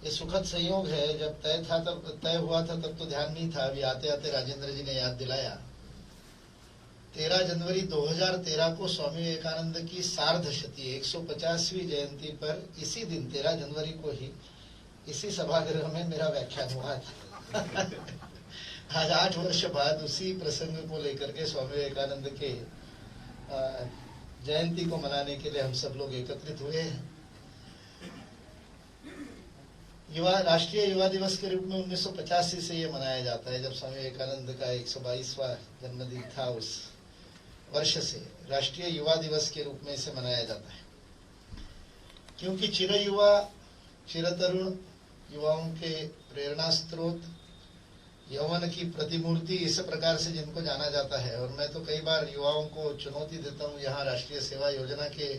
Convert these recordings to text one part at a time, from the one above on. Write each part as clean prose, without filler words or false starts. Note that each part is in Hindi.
ये सुखद संयोग है, जब तय हुआ था तब तो ध्यान नहीं था, अभी आते आते राजेंद्र जी ने याद दिलाया। 13 जनवरी 2013 को स्वामी विवेकानंद की सार्धशती 150वीं जयंती पर इसी दिन 13 जनवरी को ही इसी सभागृह में मेरा व्याख्यान हुआ था। आज 8 वर्ष बाद उसी प्रसंग को लेकर के स्वामी विवेकानंद के जयंती को मनाने के लिए हम सब लोग एकत्रित हुए हैं। राष्ट्रीय युवा दिवस के रूप में 1985 से ये मनाया जाता है, जब स्वामी विवेकानंद का 122वां जन्मदिन था। उस वर्ष से राष्ट्रीय युवा दिवस के रूप में इसे मनाया जाता है, क्योंकि चिर युवा चिर तरुण युवाओं के प्रेरणा स्रोत, यौवन की प्रतिमूर्ति, इस प्रकार से जिनको जाना जाता है। और मैं तो कई बार युवाओं को चुनौती देता हूँ, यहाँ राष्ट्रीय सेवा योजना के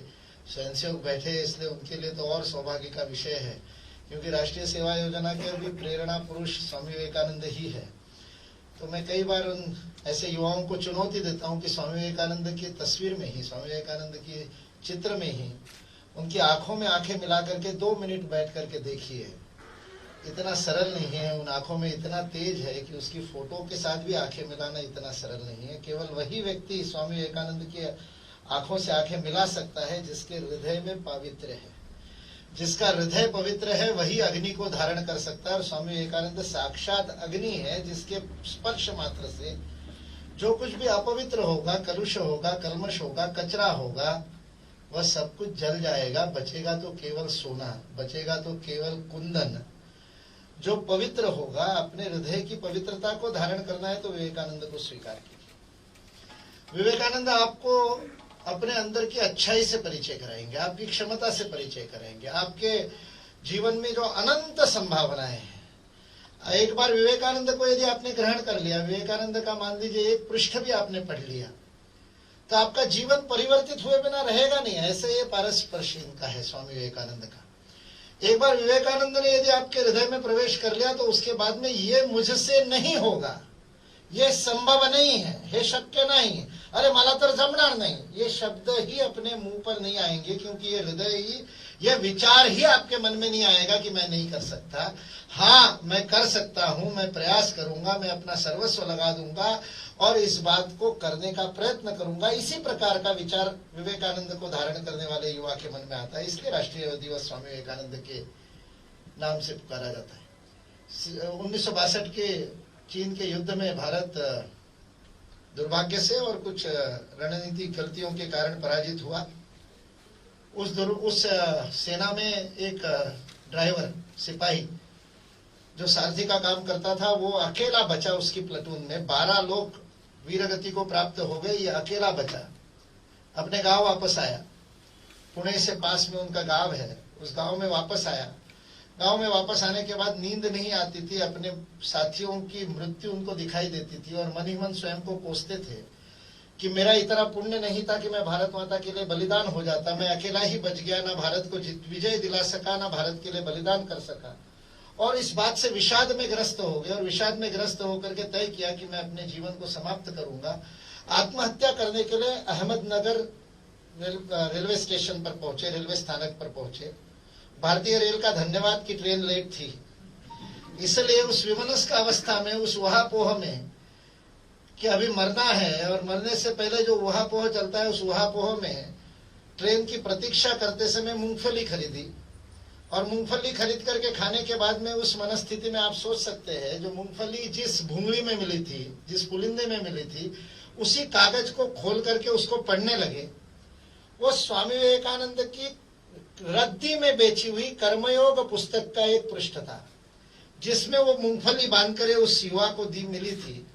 स्वयंसेवक बैठे, इसलिए उनके लिए तो और सौभाग्य का विषय है, क्योंकि राष्ट्रीय सेवा योजना के भी प्रेरणा पुरुष स्वामी विवेकानंद ही है। तो मैं कई बार उन ऐसे युवाओं को चुनौती देता हूँ कि स्वामी विवेकानंद की तस्वीर में ही, स्वामी विवेकानंद की चित्र में ही उनकी आंखों में आंखें मिला करके 2 मिनट बैठ करके देखिए। इतना सरल नहीं है, उन आंखों में इतना तेज है कि उसकी फोटो के साथ भी आंखें मिलाना इतना सरल नहीं है। केवल वही व्यक्ति स्वामी विवेकानंद की आंखों से आंखें मिला सकता है जिसके हृदय में पावित्र्य है। जिसका हृदय पवित्र है वही अग्नि को धारण कर सकता है, और स्वामी विवेकानंद साक्षात अग्नि है, जिसके स्पर्श मात्र से जो कुछ भी अपवित्र होगा, कलुष होगा, कल्मश होगा, कचरा होगा, वह सब कुछ जल जाएगा। बचेगा तो केवल सोना, बचेगा तो केवल कुंदन। जो पवित्र होगा, अपने हृदय की पवित्रता को धारण करना है तो विवेकानंद को स्वीकार कीजिए। विवेकानंद आपको अपने अंदर की अच्छाई से परिचय कराएंगे, आपकी क्षमता से परिचय कराएंगे, आपके जीवन में जो अनंत संभावनाएं हैं। एक बार विवेकानंद को यदि आपने ग्रहण कर लिया, विवेकानंद का मान लीजिए 1 पृष्ठ भी आपने पढ़ लिया, तो आपका जीवन परिवर्तित हुए बिना रहेगा नहीं। ऐसे ये पारस्पर्श इनका है स्वामी विवेकानंद का। एक बार विवेकानंद ने यदि आपके हृदय में प्रवेश कर लिया तो उसके बाद में ये मुझसे नहीं होगा, ये संभव नहीं है, हे शक्य नहीं, अरे मला तर जमणार नहीं, ये शब्द ही अपने मुंह पर नहीं आएंगे, क्योंकि ये हृदय ही, ये विचार ही आपके मन में नहीं आएगा कि मैं नहीं कर सकता। हाँ, मैं कर सकता हूं, मैं प्रयास करूंगा, मैं अपना सर्वस्व लगा दूंगा और इस बात को करने का प्रयत्न करूंगा। इसी प्रकार का विचार विवेकानंद को धारण करने वाले युवा के मन में आता है। इसलिए राष्ट्रीय दिवस स्वामी विवेकानंद के नाम से पुकारा जाता है। 1962 के चीन के युद्ध में भारत दुर्भाग्य से और कुछ रणनीतिक गलतियों के कारण पराजित हुआ। उस सेना में एक ड्राइवर, सिपाही जो सारथी का काम करता था, वो अकेला बचा उसकी प्लेटून में। 12 लोग वीरगति को प्राप्त हो गए, ये अकेला बचा, अपने गांव वापस आया। पुणे से पास में उनका गांव है, उस गांव में वापस आया। गांव में वापस आने के बाद नींद नहीं आती थी, अपने साथियों की मृत्यु उनको दिखाई देती थी और मन ही मन स्वयं को कोसते थे कि मेरा इतना पुण्य नहीं था कि मैं भारत माता के लिए बलिदान हो जाता, मैं अकेला ही बच गया, ना भारत को विजय दिला सका, ना भारत के लिए बलिदान कर सका। और इस बात से विषाद में ग्रस्त हो गए और विषाद में ग्रस्त होकर के तय किया कि मैं अपने जीवन को समाप्त करूंगा। आत्महत्या करने के लिए अहमदनगर रेलवे स्टेशन पर पहुंचे, रेलवे स्थानक पर पहुंचे। भारतीय रेल का धन्यवाद की ट्रेन लेट थी, इसलिए उस विमनस्क अवस्था में, उस वहापोह में कि अभी मरना है और मरने से पहले जो वहापोह चलता है, उस वहापोह में ट्रेन की प्रतीक्षा करते समय मूंगफली खरीदी। और मूंगफली खरीद करके खाने के बाद में उस मनस्थिति में आप सोच सकते हैं, जो मूंगफली जिस भूंगली में मिली थी, जिस पुलिंदे में मिली थी, उसी कागज को खोल करके उसको पढ़ने लगे। वो स्वामी विवेकानंद की रद्दी में बेची हुई कर्मयोग पुस्तक का एक पृष्ठ था, जिसमें वो मूंगफली बांधकर उस युवा को दी मिली थी।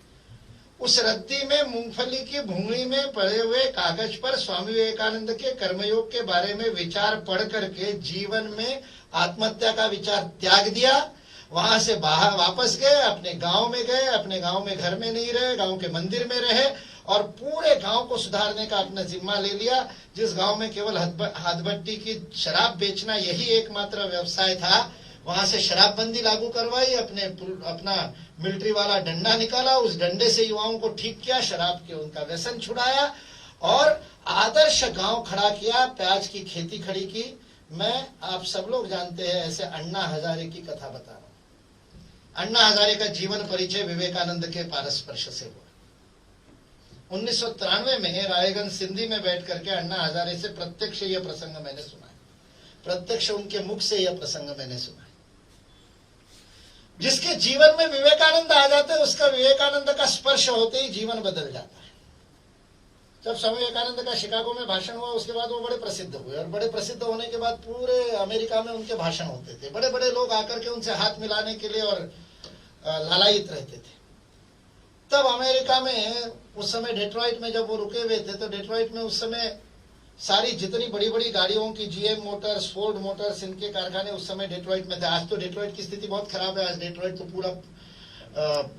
उस रद्दी में मूंगफली की भूंगली में पड़े हुए कागज पर स्वामी विवेकानंद के कर्मयोग के बारे में विचार पढ़ करके जीवन में आत्महत्या का विचार त्याग दिया। वहां से बाहर वापस गए, अपने गांव में गए, अपने गांव में घर में नहीं रहे, गांव के मंदिर में रहे और पूरे गांव को सुधारने का अपना जिम्मा ले लिया। जिस गांव में केवल हाथभट्टी की शराब बेचना यही एकमात्र व्यवसाय था, वहां से शराबबंदी लागू करवाई, अपना मिलिट्री वाला डंडा निकाला, उस डंडे से युवाओं को ठीक किया, शराब के उनका व्यसन छुड़ाया और आदर्श गांव खड़ा किया। प्याज की खेती खड़ी की, मैं, आप सब लोग जानते हैं, ऐसे अन्ना हजारे की कथा बता रहा हूं। अन्ना हजारे का जीवन परिचय विवेकानंद के पारस्पर्श से हुआ। 1993 में रायगंज सिंधी में बैठ करके अन्ना हजारे से प्रत्यक्ष यह प्रसंग मैंने सुना है, प्रत्यक्ष उनके मुख से यह प्रसंग मैंने सुना है। जिसके जीवन में विवेकानंद आ जाते हैं, उसका विवेकानंद का स्पर्श होते ही जीवन बदल जाता है। जब स्वामी विवेकानंद का शिकागो में भाषण हुआ, उसके बाद वो बड़े प्रसिद्ध हुए, और बड़े प्रसिद्ध होने के बाद पूरे अमेरिका में उनके भाषण होते थे। बड़े बड़े लोग आकर के उनसे हाथ मिलाने के लिए और लालायित रहते थे। तब अमेरिका में उस समय डेट्रॉइट में जब वो रुके हुए थे, तो डेट्रॉइट में उस समय सारी जितनी बड़ी बड़ी गाड़ियों की जीएम मोटर्स, फोर्ड मोटर्स, इनके कारखाने उस समय डेट्रॉइट में थे। आज तो डेट्रॉइट की स्थिति बहुत खराब है, आज डेट्रॉइट तो पूरा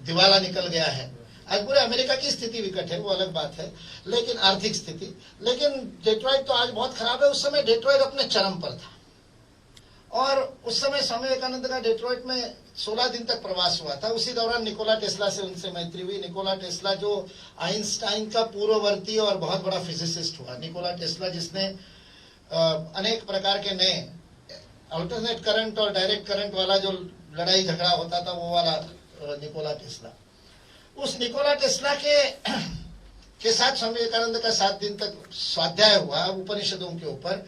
दिवाला निकल गया है। आज पूरे अमेरिका की स्थिति विकट है, वो अलग बात है, लेकिन आर्थिक स्थिति, लेकिन डेट्रॉइट तो आज बहुत खराब है। उस समय डेट्रॉइट अपने चरम पर था, और उस समय स्वामी विवेकानंद का डेट्रॉइट में 16 दिन तक प्रवास हुआ था। उसी दौरान निकोला टेस्ला से उनसे मैत्री हुई। निकोला टेस्ला जो आइंस्टाइन का पूर्ववर्ती और बहुत बड़ा फिजिसिस्ट हुआ। निकोला टेस्ला जिसने अनेक प्रकार के नए अल्टरनेट करंट और डायरेक्ट करंट वाला जो लड़ाई झगड़ा होता था, वो वाला निकोला टेस्ला। उस निकोला टेस्ला के साथ स्वामी विवेकानंद का 7 दिन तक स्वाध्याय हुआ उपनिषदों के ऊपर,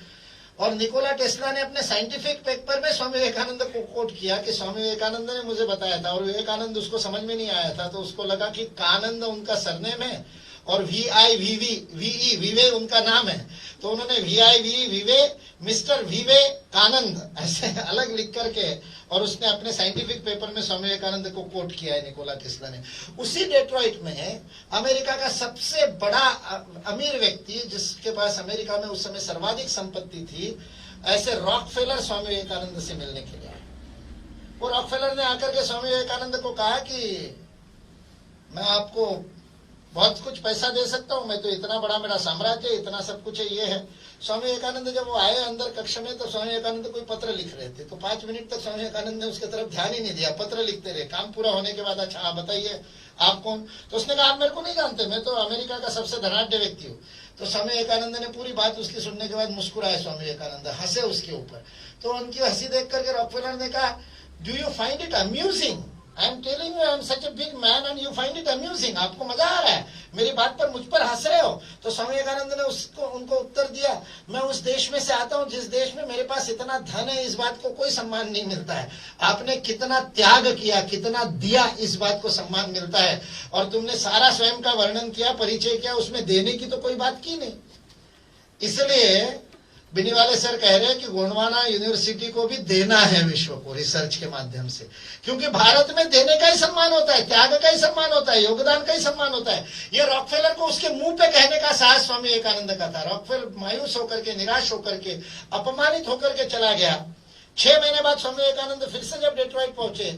और निकोला टेस्ला ने अपने साइंटिफिक पेपर में स्वामी विवेकानंद को कोट किया कि स्वामी विवेकानंद ने मुझे बताया था, और विवेकानंद उसको समझ में नहीं आया था, तो उसको लगा कि कानंद उनका सरनेम है और VIVE विवे उनका नाम है, तो उन्होंने VIVE विवे मिस्टर विवेकानंद ऐसे अलग लिख करके, और उसने अपने साइंटिफिक पेपर में स्वामी विवेकानंद को कोट किया है निकोला टेस्ला ने। उसी डेट्रॉइट में अमेरिका का सबसे बड़ा अमीर व्यक्ति, जिसके पास अमेरिका में उस समय सर्वाधिक संपत्ति थी, ऐसे रॉकफेलर स्वामी विवेकानंद से मिलने के लिए आए। वो रॉकफेलर ने आकर के स्वामी विवेकानंद को कहा कि मैं आपको बहुत कुछ पैसा दे सकता हूं, मैं तो इतना बड़ा मेरा साम्राज्य, इतना सब कुछ है, ये है। स्वामी विवेकानंद जब वो आए अंदर कक्ष में, तो स्वामी विवेकानंद कोई पत्र लिख रहे थे, तो 5 मिनट तक स्वामी विवेकानंद ने उसके तरफ ध्यान ही नहीं दिया, पत्र लिखते रहे। काम पूरा होने के बाद, अच्छा आप बताइए आप कौन? तो उसने कहा आप मेरे को नहीं जानते, मैं तो अमेरिका का सबसे धनाढ्य व्यक्ति हूँ। तो स्वामी विवेकानंद ने पूरी बात उसकी सुनने के बाद मुस्कुराए, स्वामी विवेकानंद हंसे उसके ऊपर। तो उनकी हंसी देख करके रॉकफेलर ने कहा, do you find it amusing? I am telling you, I am such a big man and you find it amusing. आपको मजा आ रहा है, मेरी बात पर मुझ पर हंस रहे हो? तो स्वामी विवेकानंद ने उनको उत्तर दिया, मैं उस देश में से आता हूं जिस देश में मेरे पास इतना धन है, इस बात को कोई सम्मान नहीं मिलता है। आपने कितना त्याग किया, कितना दिया, इस बात को सम्मान मिलता है। और तुमने सारा स्वयं का वर्णन किया, परिचय किया, उसमें देने की तो कोई बात की नहीं। इसलिए बिनीवाले सर कह रहे हैं कि गोंडवाना यूनिवर्सिटी को भी देना है विश्व को रिसर्च के माध्यम से, क्योंकि भारत में देने का ही सम्मान होता है, त्याग का ही सम्मान होता है, योगदान का ही सम्मान होता है। ये रॉकफेलर को उसके मुंह पे कहने का साहस स्वामी विवेकानंद का था। रॉकफेलर मायूस होकर के, निराश होकर के, अपमानित होकर के चला गया। 6 महीने बाद स्वामी विवेकानंद फिर से जब डेट्रॉइट पहुंचे,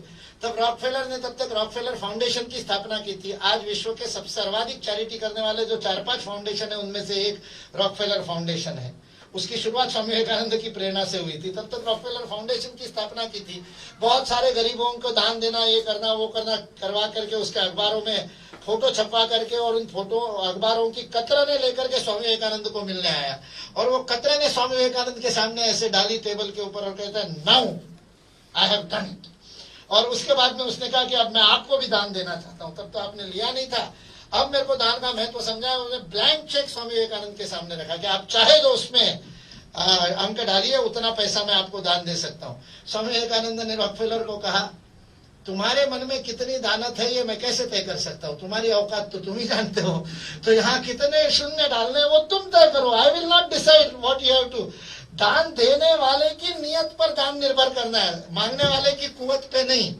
तब रॉकफेलर ने तब तक रॉकफेलर फाउंडेशन की स्थापना की थी। आज विश्व के सबसे सर्वाधिक चैरिटी करने वाले जो 4-5 फाउंडेशन है, उनमें से एक रॉकफेलर फाउंडेशन है। उसकी शुरुआत स्वामी विवेकानंद की प्रेरणा से हुई थी। तब तक रॉकफेलर फाउंडेशन की स्थापना की थी। बहुत सारे गरीबों को दान देना, ये करना वो करना करवा करके, उसके अखबारों में फोटो छपवा करके, और उन फोटो अखबारों की कतरने लेकर के स्वामी विवेकानंद को मिलने आया, और वो कतरने स्वामी विवेकानंद के सामने ऐसे डाली टेबल के ऊपर और कहता है, now I have done it. और उसके बाद में उसने कहा कि अब मैं आपको भी दान देना चाहता हूं। तब तो आपने लिया नहीं था, अब मेरे को दान का महत्व समझा। उन्होंने ब्लैंक चेक स्वामी विवेकानंद के सामने रखा कि आप चाहे तो उसमें अंक डालिए, उतना पैसा मैं आपको दान दे सकता हूं। स्वामी विवेकानंद ने रॉकफेलर को कहा, तुम्हारे मन में कितनी दानत है ये मैं कैसे तय कर सकता हूँ, तुम्हारी औकात तो तुम ही जानते हो, तो यहाँ कितने शून्य डालने वो तुम तय करो। I will not decide what you have to. दान देने वाले की नियत पर दान निर्भर करना है, मांगने वाले की कुवत पे नहीं।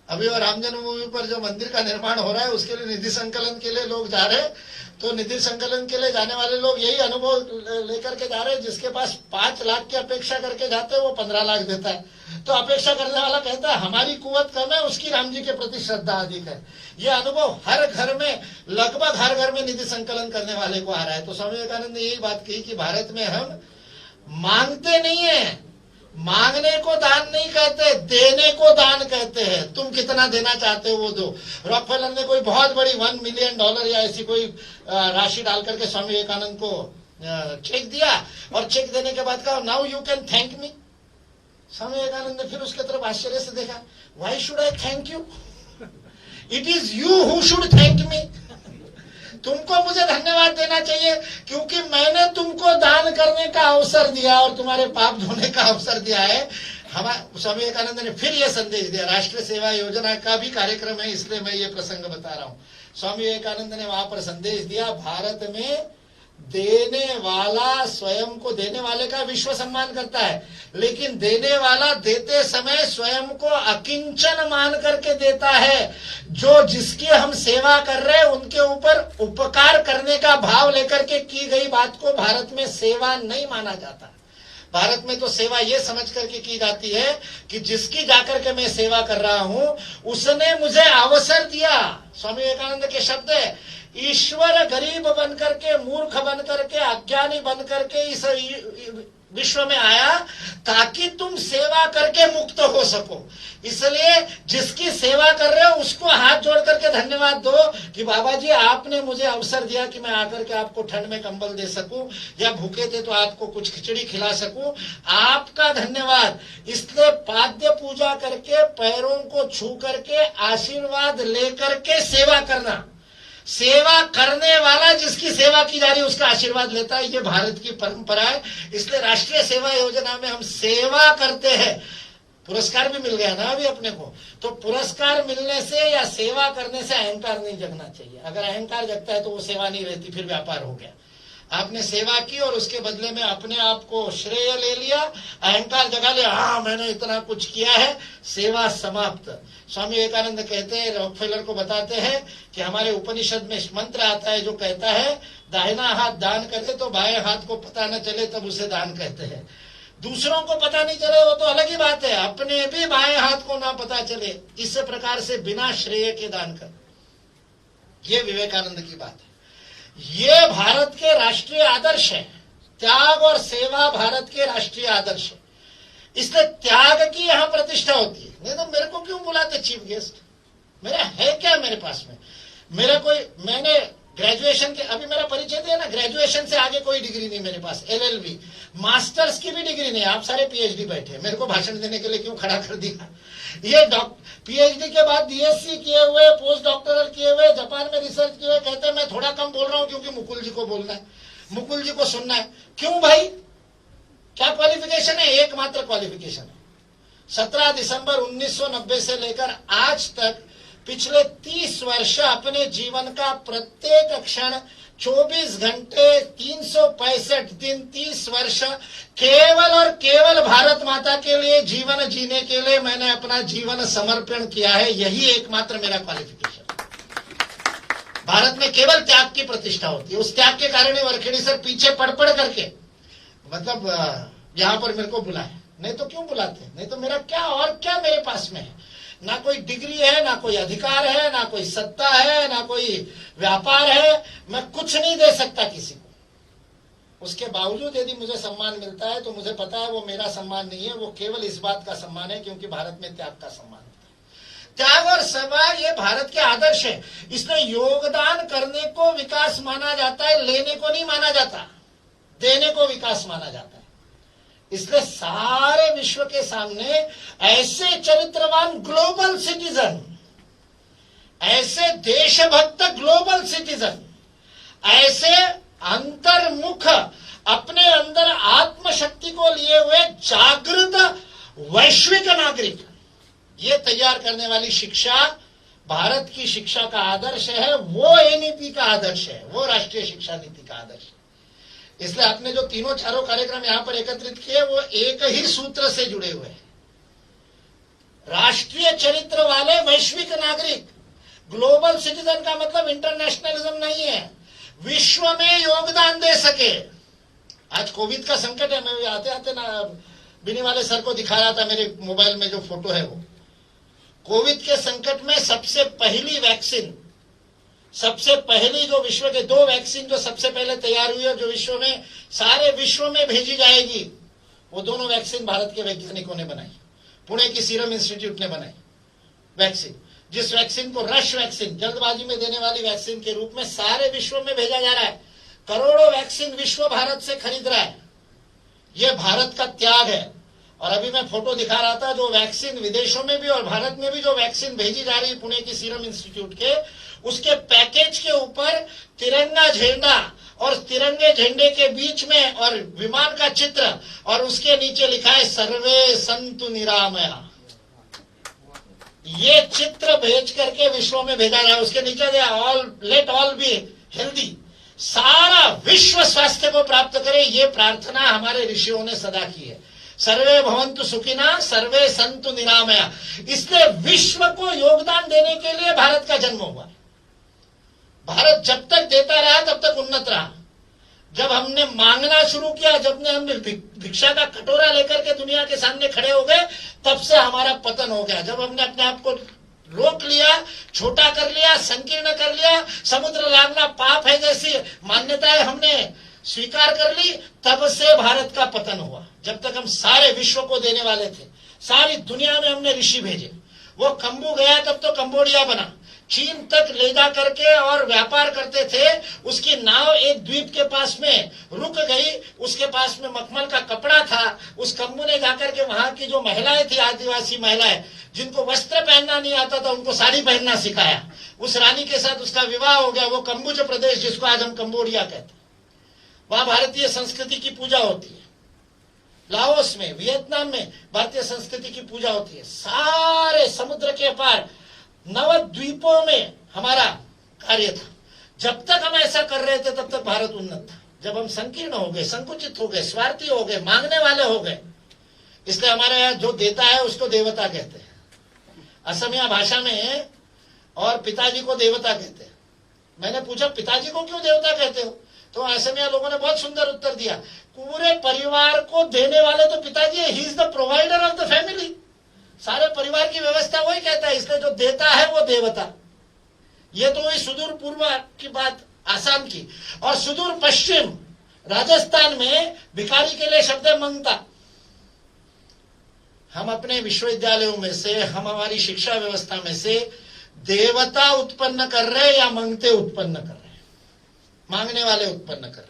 अभी और राम जन्मभूमि पर जो मंदिर का निर्माण हो रहा है, उसके लिए निधि संकलन के लिए लोग जा रहे हैं, तो निधि संकलन के लिए जाने वाले लोग यही अनुभव लेकर के जा रहे हैं, जिसके पास 5 लाख की अपेक्षा करके जाते हैं वो 15 लाख देता है। तो अपेक्षा करने वाला कहता है हमारी कुवत कम है, उसकी राम जी के प्रति श्रद्धा अधिक है। ये अनुभव हर घर में, लगभग हर घर में निधि संकलन करने वाले को आ रहा है। तो स्वामी विवेकानंद ने यही बात कही कि भारत में हम मांगते नहीं है, मांगने को दान नहीं कहते, देने को दान कहते हैं। तुम कितना देना चाहते हो वो दो। रॉकफेलर ने कोई बहुत बड़ी $1 मिलियन या ऐसी कोई राशि डाल करके स्वामी विवेकानंद को चेक दिया और चेक देने के बाद कहा now you can thank me. Swami Vivekananda ने फिर उसके तरफ आश्चर्य से देखा, why should I thank you, it is you who should thank me. तुमको मुझे धन्यवाद देना चाहिए क्योंकि मैंने तुमको दान करने का अवसर दिया और तुम्हारे पाप धोने का अवसर दिया है। हमारे स्वामी विवेकानंद ने फिर यह संदेश दिया, राष्ट्रीय सेवा योजना का भी कार्यक्रम है इसलिए मैं ये प्रसंग बता रहा हूं। स्वामी विवेकानंद ने वहां पर संदेश दिया, भारत में देने वाला स्वयं को, देने वाले का विश्व सम्मान करता है, लेकिन देने वाला देते समय स्वयं को अकिंचन मान करके देता है। जो जिसकी हम सेवा कर रहे हैं उनके ऊपर उपकार करने का भाव लेकर के की गई बात को भारत में सेवा नहीं माना जाता। भारत में तो सेवा ये समझ करके की जाती है कि जिसकी जाकर के मैं सेवा कर रहा हूं उसने मुझे अवसर दिया। स्वामी विवेकानंद के शब्द है, ईश्वर गरीब बनकर के, मूर्ख बनकर के, अज्ञानी बनकर के इस विश्व में आया ताकि तुम सेवा करके मुक्त हो सको। इसलिए जिसकी सेवा कर रहे हो उसको हाथ जोड़ करके धन्यवाद दो कि बाबा जी आपने मुझे अवसर दिया कि मैं आकर के आपको ठंड में कंबल दे सकूं, या भूखे थे तो आपको कुछ खिचड़ी खिला सकूं, आपका धन्यवाद। इसलिए पाद्य पूजा करके, पैरों को छू करके, आशीर्वाद लेकर के सेवा करना, सेवा करने वाला जिसकी सेवा की जा रही है उसका आशीर्वाद लेता है, ये भारत की परंपरा है। इसलिए राष्ट्रीय सेवा योजना में हम सेवा करते हैं। पुरस्कार भी मिल गया ना अभी अपने को, तो पुरस्कार मिलने से या सेवा करने से अहंकार नहीं जगना चाहिए। अगर अहंकार जगता है तो वो सेवा नहीं रहती, फिर व्यापार हो गया। आपने सेवा की और उसके बदले में अपने आप को श्रेय ले लिया, अहंकार जगा लिया, हाँ मैंने इतना कुछ किया है, सेवा समाप्त। स्वामी विवेकानंद कहते हैं, रॉकफेलर को बताते हैं कि हमारे उपनिषद में मंत्र आता है जो कहता है दाहिना हाथ दान करते तो बाएं हाथ को पता न चले तब उसे दान कहते हैं। दूसरों को पता नहीं चले वो तो अलग ही बात है, अपने भी बाएं हाथ को ना पता चले, इस प्रकार से बिना श्रेय के दान कर, ये विवेकानंद की बात है। ये भारत के राष्ट्रीय आदर्श है, त्याग और सेवा भारत के राष्ट्रीय आदर्श है। इसलिए त्याग की यहां प्रतिष्ठा होती है। नहीं तो मेरे को क्यों बुलाते चीफ गेस्ट, मेरा है क्या मेरे पास में, मेरा कोई, मैंने ग्रेजुएशन के, अभी मेरा परिचय दिया ना, ग्रेजुएशन से आगे कोई डिग्री नहीं मेरे पास, LLB, मास्टर्स की भी डिग्री नहीं। आप सारे PhD बैठे, मेरे को भाषण देने के लिए क्यों खड़ा कर दिया। ये PhD के बाद DSc किए हुए, पोस्ट डॉक्टरल किए हुए, जापान में रिसर्च किए हुए, कहते हैं मैं थोड़ा कम बोल रहा हूं क्योंकि मुकुल जी को बोलना है, मुकुल जी को सुनना है। क्यों भाई, क्या क्वालिफिकेशन है? एकमात्र क्वालिफिकेशन है 17 दिसंबर 1990 से लेकर आज तक पिछले 30 वर्ष अपने जीवन का प्रत्येक क्षण 24 घंटे 365 दिन 30 वर्ष केवल और केवल भारत माता के लिए जीवन जीने के लिए मैंने अपना जीवन समर्पण किया है। यही एकमात्र मेरा क्वालिफिकेशन। भारत में केवल त्याग की प्रतिष्ठा होती है। उस त्याग के कारण ही वरखेड़ी सर पीछे पड़ करके मतलब यहां पर मेरे को बुलाए, नहीं तो क्यों बुलाते, नहीं तो मेरा क्या और क्या मेरे पास में है। ना कोई डिग्री है, ना कोई अधिकार है, ना कोई सत्ता है, ना कोई व्यापार है, मैं कुछ नहीं दे सकता किसी को। उसके बावजूद यदि मुझे सम्मान मिलता है तो मुझे पता है वो मेरा सम्मान नहीं है, वो केवल इस बात का सम्मान है क्योंकि भारत में त्याग का सम्मान होता है। त्याग और सेवा ये भारत के आदर्श है। इसलिए योगदान करने को विकास माना जाता है, लेने को नहीं माना जाता, देने को विकास माना जाता है। इसलिए सारे विश्व के सामने ऐसे चरित्रवान ग्लोबल सिटीजन, ऐसे देशभक्त ग्लोबल सिटीजन, ऐसे अंतर्मुख अपने अंदर आत्मशक्ति को लिए हुए जागृत वैश्विक नागरिक, ये तैयार करने वाली शिक्षा भारत की शिक्षा का आदर्श है। वो NEP का आदर्श है, वो राष्ट्रीय शिक्षा नीति का आदर्श है। इसलिए आपने जो तीनों चारों कार्यक्रम यहां पर एकत्रित किए वो एक ही सूत्र से जुड़े हुए हैं। राष्ट्रीय चरित्र वाले वैश्विक नागरिक, ग्लोबल सिटीजन का मतलब इंटरनेशनलिज्म नहीं है, विश्व में योगदान दे सके। आज कोविड का संकट है, मैं आते आते ना बिनी वाले सर को दिखा रहा था, मेरे मोबाइल में जो फोटो है वो कोविड के संकट में सबसे पहली वैक्सीन, सबसे पहली जो विश्व के 2 वैक्सीन जो सबसे पहले तैयार हुई और जो विश्व में सारे विश्व में भेजी जाएगी, वो दोनों वैक्सीन भारत के वैज्ञानिकों ने बनाई। पुणे की सीरम इंस्टीट्यूट ने बनाई वैक्सीन, जिस वैक्सीन को रश वैक्सीन, जल्दबाजी में देने वाली वैक्सीन के रूप में सारे विश्व में भेजा जा रहा है। करोड़ों वैक्सीन विश्व भारत से खरीद रहा है। ये भारत का त्याग है। और अभी मैं फोटो दिखा रहा था, जो वैक्सीन विदेशों में भी और भारत में भी जो वैक्सीन भेजी जा रही है पुणे की सीरम इंस्टीट्यूट के, उसके पैकेज के ऊपर तिरंगा झंडा और तिरंगे झंडे के बीच में और विमान का चित्र और उसके नीचे लिखा है सर्वे संतु निरामया। ये चित्र भेज करके विश्व में भेजा रहा है। उसके नीचे they all let all be healthy, सारा विश्व स्वास्थ्य को प्राप्त करे, ये प्रार्थना हमारे ऋषियों ने सदा की है। सर्वे भवन्तु सुखिना सर्वे संतु निरामया। इसलिए विश्व को योगदान देने के लिए भारत का जन्म हुआ। भारत जब तक देता रहा तब तक उन्नत रहा। जब हमने मांगना शुरू किया, जब हमने भिक्षा का कटोरा लेकर के दुनिया के सामने खड़े हो गए, तब से हमारा पतन हो गया। जब हमने अपने आप को रोक लिया, छोटा कर लिया, संकीर्ण कर लिया, समुद्र लांघना पाप है जैसी मान्यताएं हमने स्वीकार कर ली, तब से भारत का पतन हुआ। जब तक हम सारे विश्व को देने वाले थे, सारी दुनिया में हमने ऋषि भेजे। वो कंबू गया तब तो कंबोडिया बना, चीन तक ले जा करके और व्यापार करते थे। उसकी नाव एक द्वीप के पास में रुक गई, उसके पास में मखमल का कपड़ा था। उस कंबू ने जाकर के वहां की जो महिलाएं थी, आदिवासी महिलाएं, जिनको वस्त्र पहनना नहीं आता था, उनको साड़ी पहनना सिखाया। उस रानी के साथ उसका विवाह हो गया। वो कंबुज प्रदेश, जिसको आज हम कंबोडिया कहते हैं, वहां भारतीय संस्कृति की पूजा होती है। लाओस में, वियतनाम में भारतीय संस्कृति की पूजा होती है। सारे समुद्र के पार नवद्वीपों में हमारा कार्य था। जब तक हम ऐसा कर रहे थे तब तक भारत उन्नत था। जब हम संकीर्ण हो गए, संकुचित हो गए, स्वार्थी हो गए, मांगने वाले हो गए, इसलिए हमारे यहाँ जो देता है उसको देवता कहते हैं। असमिया भाषा में और पिताजी को देवता कहते हैं। मैंने पूछा पिताजी को क्यों देवता कहते हो, तो असमिया लोगों ने बहुत सुंदर उत्तर दिया, पूरे परिवार को देने वाले तो पिताजी है, he is the provider of the family. सारे परिवार की व्यवस्था वही कहता है, इसलिए जो देता है वो देवता। ये तो वही सुदूर पूर्व की बात आसाम की, और सुदूर पश्चिम राजस्थान में भिखारी के लिए शब्द है मंगता। हम अपने विश्वविद्यालयों में से, हम हमारी शिक्षा व्यवस्था में से देवता उत्पन्न कर रहे या मंगते उत्पन्न कर रहे, मांगने वाले उत्पन्न कर रहे।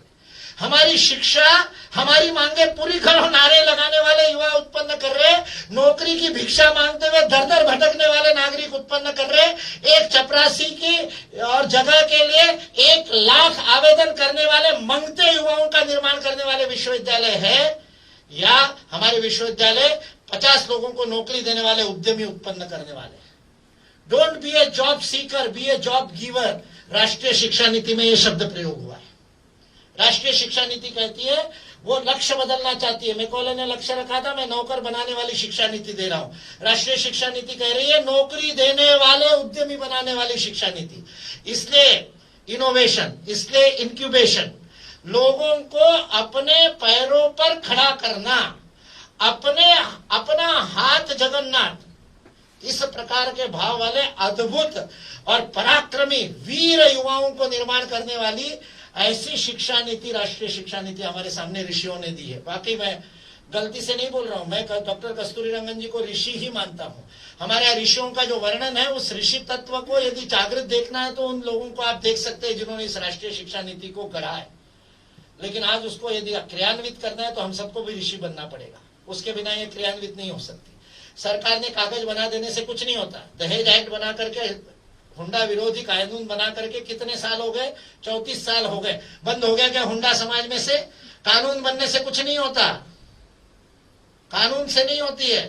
हमारी शिक्षा, हमारी मांगे पूरी करो नारे लगाने वाले युवा उत्पन्न कर रहे, नौकरी की भिक्षा मांगते हुए दर दर भटकने वाले नागरिक उत्पन्न कर रहे, एक चपरासी की और जगह के लिए 1 लाख आवेदन करने वाले मंगते युवाओं का निर्माण करने वाले विश्वविद्यालय है, या हमारे विश्वविद्यालय 50 लोगों को नौकरी देने वाले उद्यमी उत्पन्न करने वाले। Don't be a job seeker, be a job giver. राष्ट्रीय शिक्षा नीति में यह शब्द प्रयोग हुआ है। राष्ट्रीय शिक्षा नीति कहती है वो लक्ष्य बदलना चाहती है। मैकॉले ने लक्ष्य रखा था, मैं नौकर बनाने वाली शिक्षा नीति दे रहा हूं। राष्ट्रीय शिक्षा नीति कह रही है नौकरी देने वाले उद्यमी बनाने वाली शिक्षा नीति। इसलिए इनोवेशन, इसलिए इंक्यूबेशन, लोगों को अपने पैरों पर खड़ा करना, अपना हाथ जगन्नाथ, इस प्रकार के भाव वाले अद्भुत और पराक्रमी वीर युवाओं को निर्माण करने वाली ऐसी शिक्षा नीति, राष्ट्रीय शिक्षा नीति हमारे सामने ऋषियों ने दी है। बाकी मैं गलती से नहीं बोल रहा हूं, मैं डॉक्टर कस्तूरी रंगन जी को ऋषि ही मानता हूं। हमारे ऋषियों का जो वर्णन है, उस ऋषि तत्व को यदि जागृत देखना है तो उन लोगों को आप देख सकते हैं जिन्होंने इस राष्ट्रीय शिक्षा नीति को गढ़ा है। लेकिन आज उसको यदि क्रियान्वित करना है तो हम सबको भी ऋषि बनना पड़ेगा, उसके बिना ये क्रियान्वित नहीं हो सकती। सरकार ने कागज बना देने से कुछ नहीं होता। दहेज एक्ट बना करके, हुंडा विरोधी कानून बना करके कितने साल हो गए, 34 साल हो गए। बंद हो गया क्या हुंडा समाज में से? कानून बनने से कुछ नहीं होता, कानून से नहीं होती है,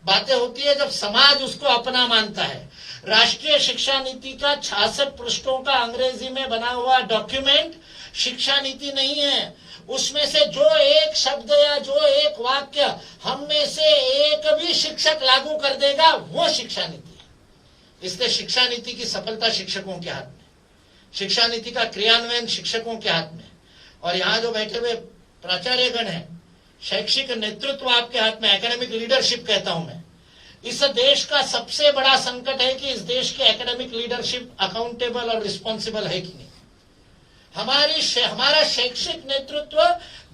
बातें होती है जब समाज उसको अपना मानता है। राष्ट्रीय शिक्षा नीति का 66 पृष्ठों का अंग्रेजी में बना हुआ डॉक्यूमेंट शिक्षा नीति नहीं है। उसमें से जो एक शब्द या जो एक वाक्य हम में से एक भी शिक्षक लागू कर देगा वो शिक्षा नीति है। इसलिए शिक्षा नीति की सफलता शिक्षकों के हाथ में, शिक्षा नीति का क्रियान्वयन शिक्षकों के हाथ में। और यहाँ जो बैठे हुए प्राचार्यगण हैं, शैक्षिक नेतृत्व आपके हाथ में, एकेडमिक लीडरशिप कहता हूं मैं। इस देश का सबसे बड़ा संकट है कि इस देश की एकेडमिक लीडरशिप अकाउंटेबल और रिस्पॉन्सिबल है कि नहीं। हमारा शैक्षिक नेतृत्व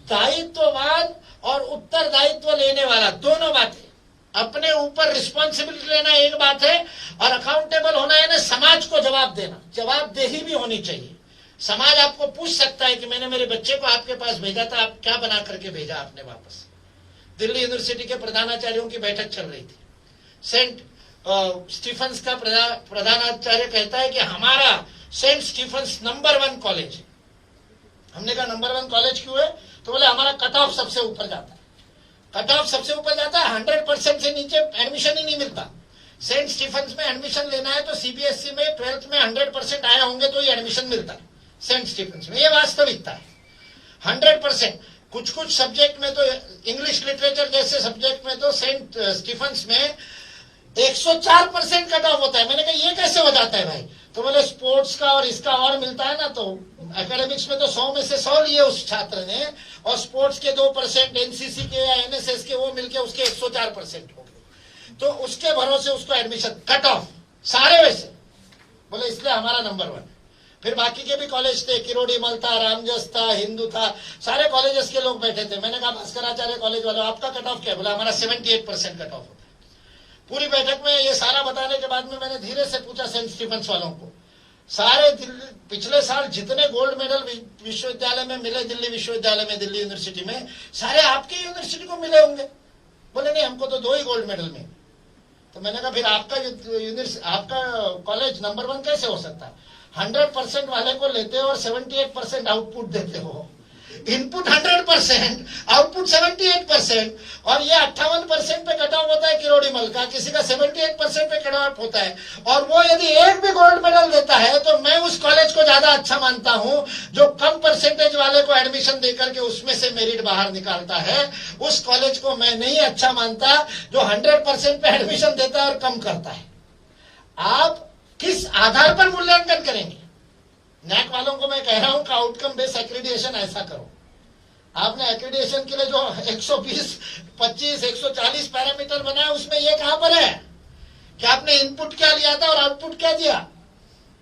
दायित्ववान और उत्तरदायित्व लेने वाला, दोनों बातें। अपने ऊपर रिस्पॉन्सिबिलिटी लेना एक बात है, और अकाउंटेबल होना है ना, समाज को जवाब देना, जवाबदेही भी होनी चाहिए। समाज आपको पूछ सकता है कि मैंने मेरे बच्चे को आपके पास भेजा था, आप क्या बना करके भेजा आपने वापस। दिल्ली यूनिवर्सिटी के प्रधानाचार्यों की बैठक चल रही थी। सेंट स्टीफेंस का प्रधानाचार्य कहता है कि हमारा सेंट स्टीफेंस नंबर 1 कॉलेज है। हमने कहा नंबर 1 कॉलेज क्यों है? तो बोले हमारा कट ऑफ सबसे ऊपर जाता है। कट ऑफ सबसे ऊपर जाता है, 100% से नीचे एडमिशन ही नहीं मिलता। सेंट स्टीफेंस में एडमिशन लेना है तो सीबीएसई में 12th में 100% आया होंगे तो ही एडमिशन मिलता है सेंट स्टीफेंस में। ये वास्तविकता है। 100% कुछ कुछ सब्जेक्ट में तो, इंग्लिश लिटरेचर जैसे सब्जेक्ट में तो सेंट स्टीफेंस में 104% कट ऑफ होता है। मैंने कहा ये कैसे हो जाता है भाई? तो बोले स्पोर्ट्स का और इसका और मिलता है ना, तो एकेडमिक्स में तो 100 में से 100 लिए उस छात्र ने, और स्पोर्ट्स के 2%, एनसीसी के या एनएसएस के वो मिलके उसके 104% हो गए। तो उसके भरोसे उसको एडमिशन कट ऑफ सारे वैसे बोले, इसलिए हमारा नंबर 1। फिर बाकी के भी कॉलेज थे, किरोड़ीमल था, रामजस था, हिंदू था, सारे कॉलेजेस के लोग बैठे थे। मैंने कहा भास्कराचार्य कॉलेज वालों आपका कट ऑफ क्या? बोला हमारा 78% कट ऑफ होता है। पूरी बैठक में ये सारा बताने के बाद में मैंने धीरे से पूछा सेंट स्टीफेंस वालों को, सारे पिछले साल जितने गोल्ड मेडल विश्वविद्यालय में मिले, दिल्ली विश्वविद्यालय में, दिल्ली यूनिवर्सिटी में, सारे आपकी यूनिवर्सिटी को मिले होंगे? बोले नहीं, हमको तो 2 ही गोल्ड मेडल मिले। तो मैंने कहा फिर आपका कॉलेज नंबर 1 कैसे हो सकता है? 100% वाले को लेते हो और 78% आउटपुट देते हो। इनपुट 100%, आउटपुट 78%, और ये 58% पे कट ऑफ होता है किरोड़ीमल का, किसी का 78% पे कट ऑफ होता है। और वो यदि एक भी गोल्ड मेडल देता है तो मैं उस कॉलेज को ज्यादा अच्छा मानता हूं जो कम परसेंटेज वाले को एडमिशन देकर के उसमें से मेरिट बाहर निकालता है। उस कॉलेज को मैं नहीं अच्छा मानता जो 100% पे एडमिशन देता है और कम करता है। आप किस आधार पर मूल्यांकन करेंगे? नैक वालों को मैं कह रहा हूं कि आउटकम बेस्ड एक्रेडिटेशन ऐसा करो। आपने एक्रेडिटेशन के लिए जो 120, 25, 140 पैरामीटर बनाया, उसमें ये कहां पर है कि आपने इनपुट क्या लिया था और आउटपुट क्या दिया?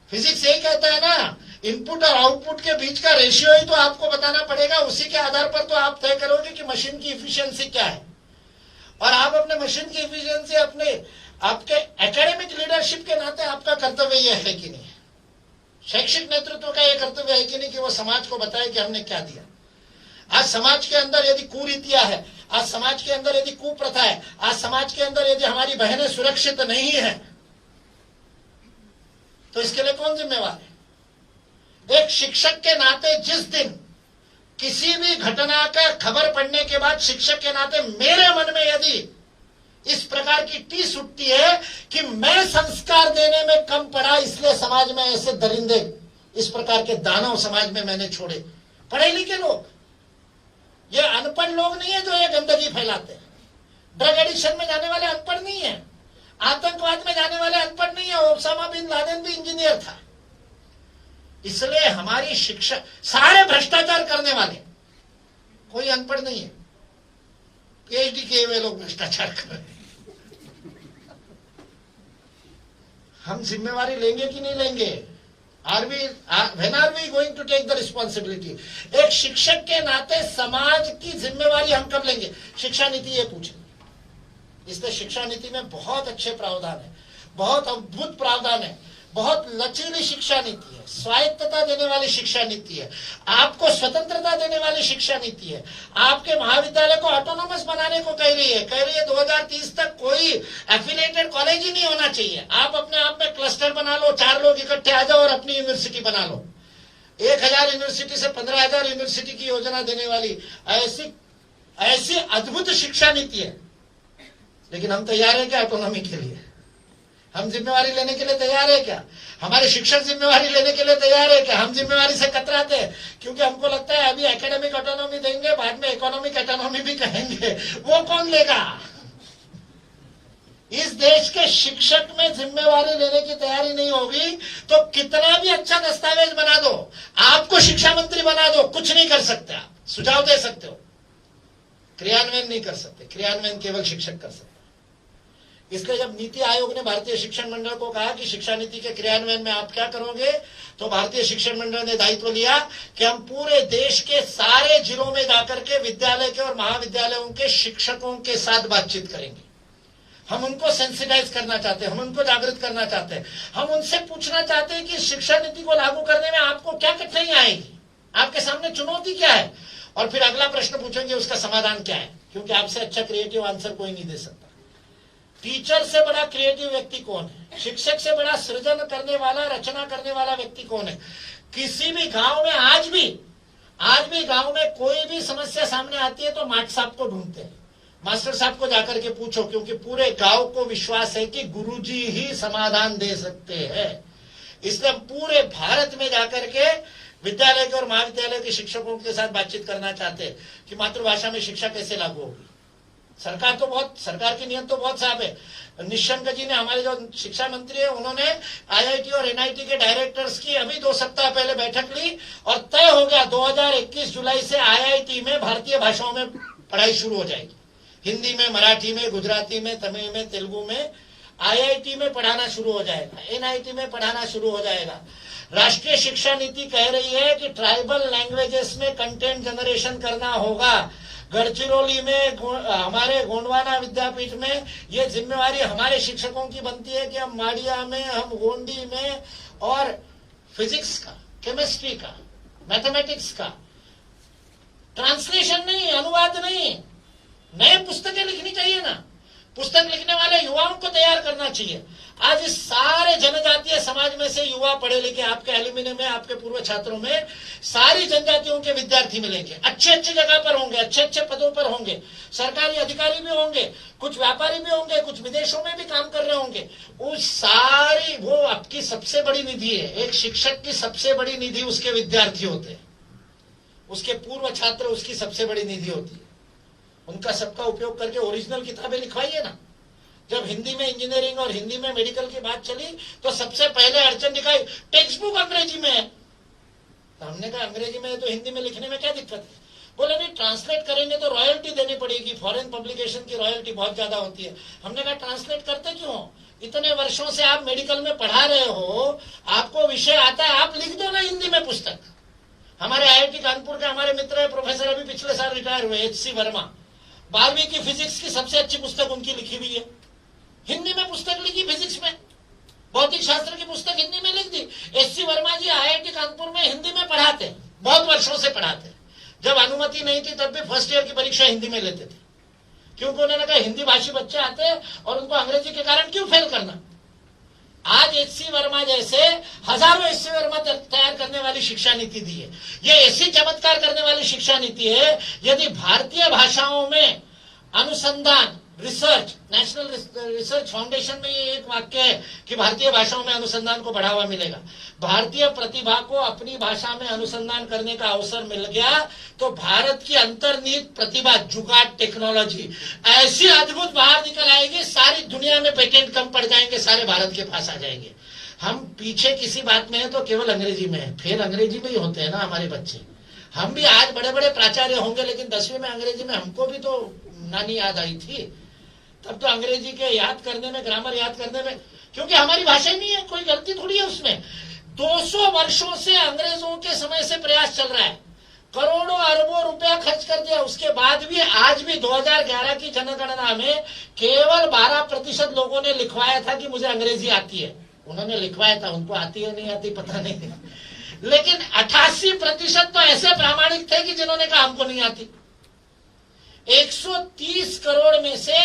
फिजिक्स यही कहता है ना, इनपुट और आउटपुट के बीच का रेशियो ही तो आपको बताना पड़ेगा। उसी के आधार पर तो आप तय करोगे कि मशीन की इफिशियंसी क्या है। और आप अपने मशीन की इफिशियंसी आपके एकेडमिक लीडरशिप के नाते आपका कर्तव्य यह है कि नहीं, शैक्षिक नेतृत्व का यह कर्तव्य है कि नहीं कि वो समाज को बताए कि हमने क्या दिया। आज समाज के अंदर यदि कुरीतियां है, आज समाज के अंदर यदि कुप्रथा है, आज समाज के अंदर यदि हमारी बहनें सुरक्षित नहीं है, तो इसके लिए कौन जिम्मेवार है? एक शिक्षक के नाते जिस दिन किसी भी घटना का खबर पड़ने के बाद शिक्षक के नाते मेरे मन में यदि इस प्रकार की टीस उठती है कि मैं संस्कार देने में कम पड़ा, इसलिए समाज में ऐसे दरिंदे, इस प्रकार के दानव समाज में मैंने छोड़े। पढ़े लिखे लोग, ये अनपढ़ लोग नहीं है जो ये गंदगी फैलाते हैं। ड्रग एडिक्शन में जाने वाले अनपढ़ नहीं है, आतंकवाद में जाने वाले अनपढ़ नहीं है। ओसामा बिन लादेन भी इंजीनियर था। इसलिए हमारी शिक्षा, सारे भ्रष्टाचार करने वाले कोई अनपढ़ नहीं है। पीएचडी किए हुए लोग भ्रष्टाचार कर रहे हैं। हम जिम्मेवारी लेंगे कि नहीं लेंगे? when are we going to take the responsibility? एक शिक्षक के नाते समाज की जिम्मेवारी हम कब लेंगे? शिक्षा नीति ये पूछे। इसलिए शिक्षा नीति में बहुत अच्छे प्रावधान है, बहुत अद्भुत प्रावधान है, बहुत लचीली शिक्षा नीति है, स्वायत्तता देने वाली शिक्षा नीति है, आपको स्वतंत्रता देने वाली शिक्षा नीति है। आपके महाविद्यालय को ऑटोनोमस बनाने को कह रही है 2030 तक कोई एफिलिएटेड कॉलेज ही नहीं होना चाहिए। आप अपने आप में क्लस्टर बना लो, 4 लोग इकट्ठे आ जाओ और अपनी यूनिवर्सिटी बना लो। 1000 यूनिवर्सिटी से 15,000 यूनिवर्सिटी की योजना देने वाली ऐसी अद्भुत शिक्षा नीति है। लेकिन हम तैयार है क्या ऑटोनॉमी के लिए? हम जिम्मेवारी लेने के लिए तैयार है क्या? हमारे शिक्षक जिम्मेवारी लेने के लिए तैयार है क्या? हम जिम्मेवारी से कतराते हैं क्योंकि हमको लगता है अभी एकेडमिक ऑटोनॉमी देंगे, बाद में इकोनॉमिक ऑटोनॉमी भी कहेंगे। वो कौन लेगा? इस देश के शिक्षक में जिम्मेवारी लेने की तैयारी नहीं होगी तो कितना भी अच्छा दस्तावेज बना दो, आपको शिक्षा मंत्री बना दो, कुछ नहीं कर सकते। आप सुझाव दे सकते हो, क्रियान्वयन नहीं कर सकते। क्रियान्वयन केवल शिक्षक कर सकते। इसलिए जब नीति आयोग ने भारतीय शिक्षण मंडल को कहा कि शिक्षा नीति के क्रियान्वयन में आप क्या करोगे, तो भारतीय शिक्षण मंडल ने दायित्व लिया कि हम पूरे देश के सारे जिलों में जाकर के विद्यालय के और महाविद्यालयों के शिक्षकों के साथ बातचीत करेंगे। हम उनको सेंसिटाइज करना चाहते हैं, हम उनको जागृत करना चाहते हैं। हम उनसे पूछना चाहते हैं कि शिक्षा नीति को लागू करने में आपको क्या कठिनाई आएगी, आपके सामने चुनौती क्या है, और फिर अगला प्रश्न पूछेंगे उसका समाधान क्या है, क्योंकि आपसे अच्छा क्रिएटिव आंसर कोई नहीं दे सकता। टीचर से बड़ा क्रिएटिव व्यक्ति कौन है? शिक्षक से बड़ा सृजन करने वाला, रचना करने वाला व्यक्ति कौन है? किसी भी गांव में आज भी गांव में कोई भी समस्या सामने आती है तो मास्टर साहब को ढूंढते हैं, मास्टर साहब को जाकर के पूछो, क्योंकि पूरे गांव को विश्वास है कि गुरुजी ही समाधान दे सकते हैं। इसलिए हम पूरे भारत में जाकर के विद्यालय के और महाविद्यालय के शिक्षकों के साथ बातचीत करना चाहते हैं कि मातृभाषा में शिक्षा कैसे लागू होगी। सरकार की नियत तो बहुत साफ है। निशंक जी ने, हमारे जो शिक्षा मंत्री है, उन्होंने आईआईटी और एनआईटी के डायरेक्टर्स की अभी 2 सप्ताह पहले बैठक ली और तय हो गया 2021 जुलाई से आईआईटी में भारतीय भाषाओं में पढ़ाई शुरू हो जाएगी। हिंदी में, मराठी में, गुजराती में, तमिल में, तेलुगु में आईआईटी में पढ़ाना शुरू हो जाएगा, एनआईटी में पढ़ाना शुरू हो जाएगा। राष्ट्रीय शिक्षा नीति कह रही है कि ट्राइबल लैंग्वेजेस में कंटेंट जनरेशन करना होगा। गढ़चिरौली में हमारे गोंडवाना विद्यापीठ में ये जिम्मेवारी हमारे शिक्षकों की बनती है कि हम माड़िया में, हम गोंडी में, और फिजिक्स का, केमिस्ट्री का, मैथमेटिक्स का ट्रांसलेशन नहीं, अनुवाद नहीं, नए पुस्तकें लिखनी चाहिए ना। पुस्तक लिखने वाले युवाओं को तैयार करना चाहिए। आज इस सारे जनजातीय समाज में से युवा पढ़े लिखे, आपके एल्यूमिनी में, आपके पूर्व छात्रों में सारी जनजातियों के विद्यार्थी मिलेंगे, अच्छे अच्छे जगह पर होंगे, अच्छे अच्छे पदों पर होंगे, सरकारी अधिकारी भी होंगे, कुछ व्यापारी भी होंगे, कुछ विदेशों में भी काम कर रहे होंगे। उस सारी, वो आपकी सबसे बड़ी निधि है। एक शिक्षक की सबसे बड़ी निधि उसके विद्यार्थी होते हैं, उसके पूर्व छात्र उसकी सबसे बड़ी निधि होती है। उनका सबका उपयोग करके ओरिजिनल किताबें लिखवाइए ना। जब हिंदी में इंजीनियरिंग और हिंदी में मेडिकल की बात चली तो सबसे पहले अड़चन दिखाई, टेक्स्ट बुक अंग्रेजी में है। तो हमने कहा अंग्रेजी में है तो हिंदी में लिखने में क्या दिक्कत है? बोले नहीं, ट्रांसलेट करेंगे तो रॉयल्टी देनी पड़ेगी, फॉरेन पब्लिकेशन की रॉयल्टी बहुत ज्यादा होती है। हमने कहा ट्रांसलेट करते क्यों? इतने वर्षों से आप मेडिकल में पढ़ा रहे हो, आपको विषय आता है, आप लिख दो ना हिंदी में पुस्तक। हमारे आईआईटी कानपुर के हमारे मित्र है, प्रोफेसर अभी पिछले साल रिटायर हुए, एच.सी. वर्मा, 12वीं की फिजिक्स की सबसे अच्छी पुस्तक उनकी लिखी हुई है, हिंदी में पुस्तक लिखी, फिजिक्स में, भौतिक शास्त्र की पुस्तक हिंदी में लिख दी। एच.सी. वर्मा जी आईआईटी कानपुर में हिंदी में पढ़ाते, बहुत वर्षों से पढ़ाते। जब अनुमति नहीं थी तब भी फर्स्ट ईयर की परीक्षा हिंदी में लेते थे, क्योंकि उन्होंने कहा हिंदी भाषी बच्चे आते हैं और उनको अंग्रेजी के कारण क्यों फेल करना। आज एच.सी. वर्मा जैसे हजारों एच.सी. वर्मा तैयार करने वाली शिक्षा नीति दी है। ये ऐसी चमत्कार करने वाली शिक्षा नीति है, यदि भारतीय भाषाओं में अनुसंधान, रिसर्च, नेशनल रिसर्च फाउंडेशन में ये एक वाक्य है कि भारतीय भाषाओं में अनुसंधान को बढ़ावा मिलेगा। भारतीय प्रतिभा को अपनी भाषा में अनुसंधान करने का अवसर मिल गया तो भारत की अंतर्निहित प्रतिभा, जुगाड़, टेक्नोलॉजी ऐसी अद्भुत बाहर निकल आएगी, सारी दुनिया में पेटेंट कम पड़ जाएंगे, सारे भारत के पास आ जाएंगे। हम पीछे किसी बात में है तो केवल अंग्रेजी में है, फेल अंग्रेजी में ही होते हैं ना हमारे बच्चे। हम भी आज बड़े बड़े प्राचार्य होंगे, लेकिन 10वीं में अंग्रेजी में हमको भी तो नानी याद आई थी। तब तो अंग्रेजी के याद करने में, ग्रामर याद करने में, क्योंकि हमारी भाषा नहीं है, कोई गलती थोड़ी है उसमें। 200 वर्षों से अंग्रेजों के समय से प्रयास चल रहा है, करोड़ों अरबों रुपया खर्च कर दिया, उसके बाद भी आज भी 2011 की जनगणना में केवल 12% लोगों ने लिखवाया था कि मुझे अंग्रेजी आती है। उन्होंने लिखवाया था, उनको आती है नहीं आती पता नहीं, लेकिन 88% तो ऐसे प्रामाणिक थे कि जिन्होंने कहा हमको नहीं आती। 130 करोड़ में से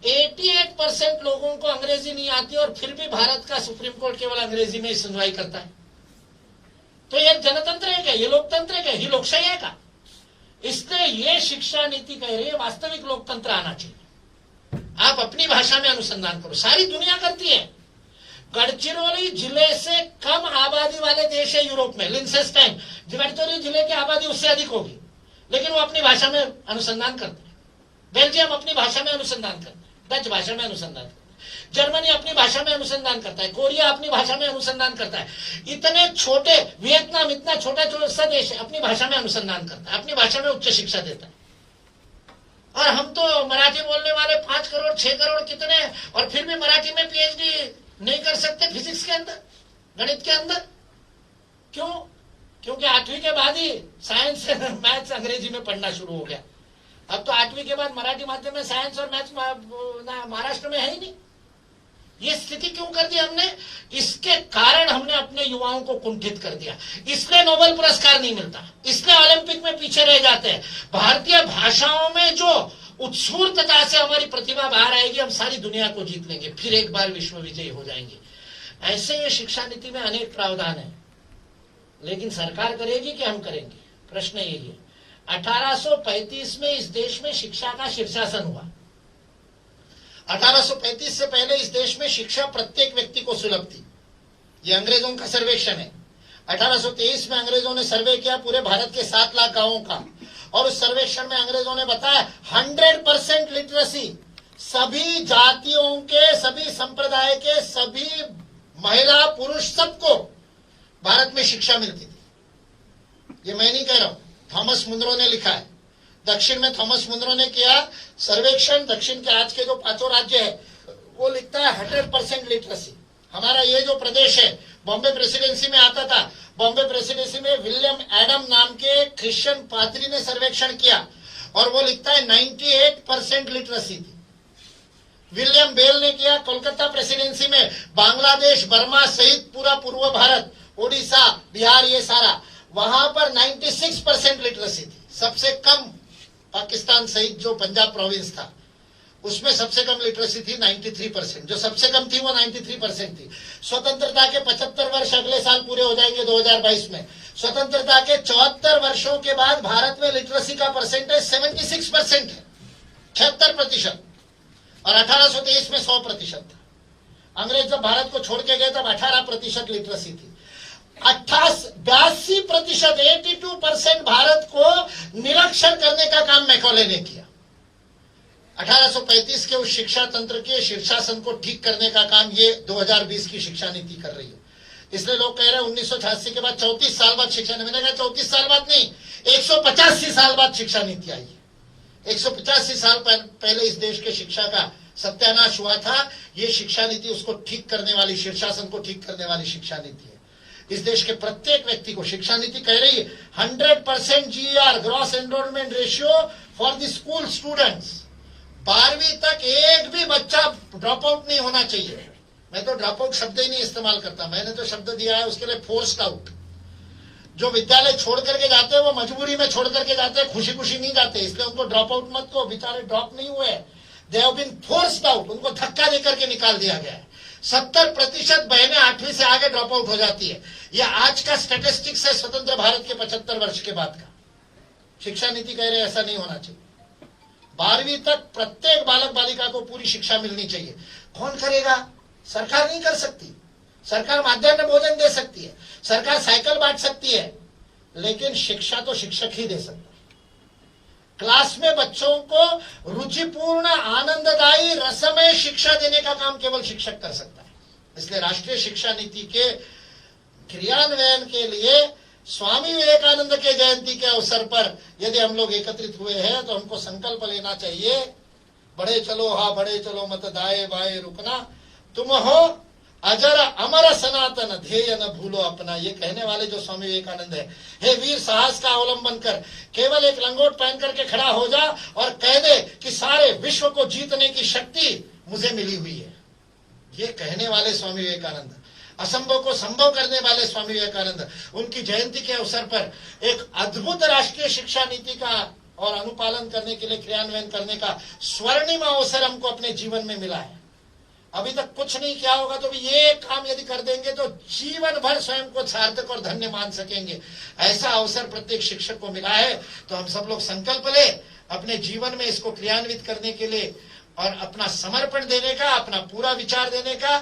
88% लोगों को अंग्रेजी नहीं आती और फिर भी भारत का सुप्रीम कोर्ट केवल अंग्रेजी में ही सुनवाई करता है। तो ये जनतंत्र है क्या? ये लोकतंत्र है क्या? ये लोकशाही है क्या? इसलिए ये शिक्षा नीति कह रही है वास्तविक लोकतंत्र आना चाहिए। आप अपनी भाषा में अनुसंधान करो, सारी दुनिया करती है। गढ़चिरौली जिले से कम आबादी वाले देश है यूरोप में, लिंसेस्टाइन, गढ़चिरौली जिले की आबादी उससे अधिक होगी, लेकिन वो अपनी भाषा में अनुसंधान करते हैं। बेल्जियम अपनी भाषा में अनुसंधान करता है, डच भाषा में अनुसंधान करता है, जर्मनी अपनी भाषा में अनुसंधान करता है, कोरिया अपनी भाषा में अनुसंधान करता है। इतने छोटे, वियतनाम इतना छोटा सा देश है, अपनी भाषा में अनुसंधान करता है, अपनी भाषा में उच्च शिक्षा देता है। और हम तो मराठी बोलने वाले 5 करोड़ 6 करोड़ कितने, और फिर भी मराठी में पीएचडी नहीं कर सकते फिजिक्स के अंदर, गणित के अंदर। क्यों? क्योंकि 8वीं के बाद ही साइंस मैथ्स अंग्रेजी में पढ़ना शुरू हो गया। अब तो 8वीं के बाद मराठी माध्यम में साइंस और मैथ्स महाराष्ट्र में है ही नहीं। ये स्थिति क्यों कर दी हमने? इसके कारण हमने अपने युवाओं को कुंठित कर दिया। इसलिए नोबेल पुरस्कार नहीं मिलता, इसलिए ओलंपिक में पीछे रह जाते हैं। भारतीय भाषाओं में जो उत्स्फूर्तता से हमारी प्रतिभा बाहर आएगी, हम सारी दुनिया को जीत लेंगे, फिर एक बार विश्व विजयी हो जाएंगे। ऐसे ये शिक्षा नीति में अनेक प्रावधान है, लेकिन सरकार करेगी कि हम करेंगे? प्रश्न यही है। 1835 में इस देश में शिक्षा का शीर्षासन हुआ। 1835 से पहले इस देश में शिक्षा प्रत्येक व्यक्ति को सुलभ थी। यह अंग्रेजों का सर्वेक्षण है। 1823 में अंग्रेजों ने सर्वे किया पूरे भारत के 7 लाख गांवों का, और उस सर्वेक्षण में अंग्रेजों ने बताया 100% लिटरेसी, सभी जातियों के, सभी संप्रदाय के, सभी महिला पुरुष सबको भारत में शिक्षा मिलती थी। ये मैं नहीं कह रहा हूं, थॉमस मुनरो ने लिखा है। दक्षिण में थॉमस मुनरो ने किया सर्वेक्षण, दक्षिण के आज के जो 5 राज्य है, वो लिखता है 100% लिटरेसी। हमारा ये जो प्रदेश है, बॉम्बे प्रेसिडेंसी में आता था, बॉम्बे प्रेसिडेंसी में विलियम एडम नाम के क्रिश्चियन पादरी ने सर्वेक्षण किया, और वो लिखता है 98% लिटरेसी थी। विलियम बेल ने किया कोलकाता प्रेसिडेंसी में, बांग्लादेश, बर्मा सहित पूरा पूर्व भारत, ओडिशा, बिहार, ये सारा, वहां पर 96% लिटरेसी थी। सबसे कम पाकिस्तान सहित जो पंजाब प्रोविंस था, उसमें सबसे कम लिटरेसी थी 93%। जो सबसे कम थी वो 93% थी। स्वतंत्रता के 75 वर्ष अगले साल पूरे हो जाएंगे 2022 में। स्वतंत्रता के 74 वर्षों के बाद भारत में लिटरेसी का परसेंटेज 76% है, 76%, और 1823 में 100% था। अंग्रेज जब भारत को छोड़ के गए तब 18% लिटरेसी थी। 82% 82% भारत को निरक्षर करने का काम मैकॉले ने किया। 1835 के उस शिक्षा तंत्र के शीर्षासन को ठीक करने का काम ये 2020 की शिक्षा नीति कर रही है। इसलिए लोग कह रहे हैं 1986 के बाद 34 साल बाद शिक्षा नीति। मैंने कहा 34 साल बाद नहीं, 185 साल बाद शिक्षा नीति आई है। 185 साल पहले इस देश के शिक्षा का सत्यानाश हुआ था। ये शिक्षा नीति उसको ठीक करने वाली, शीर्षासन को ठीक करने वाली शिक्षा नीति है। इस देश के प्रत्येक व्यक्ति को शिक्षा नीति कह रही है 100% GER, gross enrolment ratio for the school students. 12वीं तक एक भी बच्चा ड्रॉप आउट नहीं होना चाहिए। मैं तो ड्रॉप आउट शब्द ही नहीं इस्तेमाल करता, मैंने तो शब्द दिया है उसके लिए फोर्स्ड आउट। जो विद्यालय छोड़ करके जाते हैं वो मजबूरी में छोड़ करके जाते हैं, खुशी खुशी नहीं जाते, इसलिए उनको ड्रॉप आउट मत कहो। बेचारे ड्रॉप नहीं हुए, they have been forced out, उनको धक्का देकर के निकाल दिया गया है। 70% बहनें 8वीं से आगे ड्रॉप आउट हो जाती है। यह आज का स्टैटिस्टिक्स है स्वतंत्र भारत के 75 वर्ष के बाद का। शिक्षा नीति कह रहे ऐसा नहीं होना चाहिए। 12वीं तक प्रत्येक बालक बालिका को पूरी शिक्षा मिलनी चाहिए। कौन करेगा? सरकार नहीं कर सकती। सरकार माध्यान्ह भोजन दे सकती है, सरकार साइकिल बांट सकती है, लेकिन शिक्षा तो शिक्षक ही दे सकता है। क्लास में बच्चों को रुचिपूर्ण, आनंददायी, रसमय शिक्षा देने का काम केवल शिक्षक कर सकता है। इसलिए राष्ट्रीय शिक्षा नीति के क्रियान्वयन के लिए स्वामी विवेकानंद के जयंती के अवसर पर यदि हम लोग एकत्रित हुए हैं तो हमको संकल्प लेना चाहिए, बढ़े चलो हा बढ़े चलो मत दाए बाए रुकना, तुम हो अजर अमर सनातन ध्येय न भूलो अपना। ये कहने वाले जो स्वामी विवेकानंद है, हे वीर साहस का अवलंबन कर, केवल एक लंगोट पहन करके खड़ा हो जा और कह दे कि सारे विश्व को जीतने की शक्ति मुझे मिली हुई है। ये कहने वाले स्वामी विवेकानंद, असंभव को संभव करने वाले स्वामी विवेकानंद, उनकी जयंती के अवसर पर एक अद्भुत राष्ट्रीय शिक्षा नीति का और अनुपालन करने के लिए, क्रियान्वयन करने का स्वर्णिम अवसर हमको अपने जीवन में मिला है। अभी तक कुछ नहीं किया होगा तो भी ये काम यदि कर देंगे तो जीवन भर स्वयं को सार्थक और धन्य मान सकेंगे। ऐसा अवसर प्रत्येक शिक्षक को मिला है, तो हम सब लोग संकल्प ले अपने जीवन में इसको क्रियान्वित करने के लिए और अपना समर्पण देने का, अपना पूरा विचार देने का।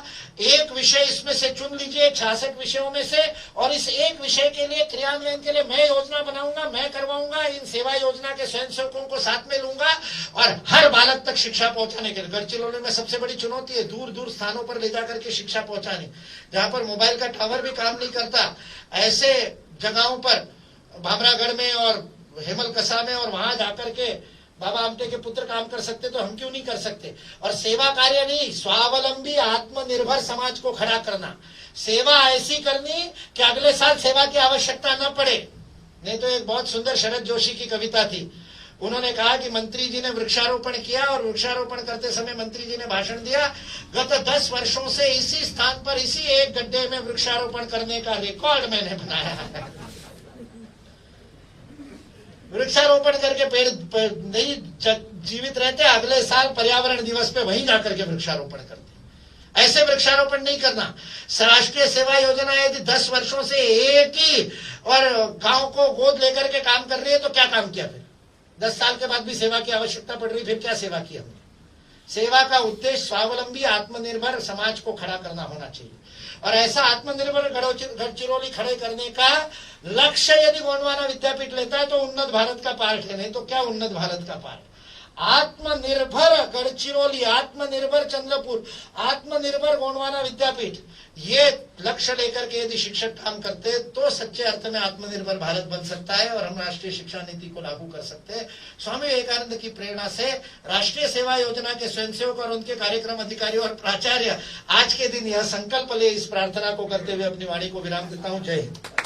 एक विषय इसमें से चुन लीजिए 66 विषयों में से, और इस एक विषय के लिए क्रियान्वयन के लिए मैं योजना बनाऊंगा, मैं करवाऊंगा। इन सेवा योजना के स्वयंसेवकों को साथ में लूंगा और हर बालक तक शिक्षा पहुंचाने के लिए। गढ़चिरौली में सबसे बड़ी चुनौती है दूर दूर स्थानों पर ले जाकर के शिक्षा पहुंचाने, जहां पर मोबाइल का टावर भी काम नहीं करता। ऐसे जगहों पर भामरागढ़ में और हेमलकसा में और वहां जाकर के बाबा आमटे के पुत्र काम कर सकते तो हम क्यों नहीं कर सकते। और सेवा कार्य नहीं, स्वावलंबी आत्मनिर्भर समाज को खड़ा करना, सेवा ऐसी करनी कि अगले साल सेवा की आवश्यकता न पड़े। नहीं तो एक बहुत सुंदर शरद जोशी की कविता थी, उन्होंने कहा कि मंत्री जी ने वृक्षारोपण किया और वृक्षारोपण करते समय मंत्री जी ने भाषण दिया, गत 10 वर्षों से इसी स्थान पर इसी एक गड्ढे में वृक्षारोपण करने का रिकॉर्ड मैंने बनाया है। वृक्षारोपण करके पेड़ नहीं जीवित रहते, अगले साल पर्यावरण दिवस पे वहीं जाकर के वृक्षारोपण करते। ऐसे वृक्षारोपण नहीं करना। राष्ट्रीय सेवा योजना यदि 10 वर्षों से एक ही और गांव को गोद लेकर के काम कर रही है तो क्या काम किया? फिर 10 साल के बाद भी सेवा की आवश्यकता पड़ रही, फिर क्या सेवा की हमने? सेवा का उद्देश्य स्वावलंबी आत्मनिर्भर समाज को खड़ा करना होना चाहिए, और ऐसा आत्मनिर्भर गढ़चिरौली खड़े करने का लक्ष्य यदि गोंडवाना विद्यापीठ लेता है तो उन्नत भारत का पार्ट है, नहीं तो क्या उन्नत भारत का पार्ट? आत्मनिर्भर गढ़चिरौली, आत्मनिर्भर चंद्रपुर, आत्मनिर्भर गोंडवाना विद्यापीठ, ये लक्ष्य लेकर के यदि शिक्षक काम करते तो सच्चे अर्थ में आत्मनिर्भर भारत बन सकता है और हम राष्ट्रीय शिक्षा नीति को लागू कर सकते हैं। स्वामी विवेकानंद की प्रेरणा से राष्ट्रीय सेवा योजना के स्वयंसेवक और उनके कार्यक्रम अधिकारी और प्राचार्य आज के दिन यह संकल्प ले, इस प्रार्थना को करते हुए अपनी वाणी को विराम देता हूं। जय हिंद।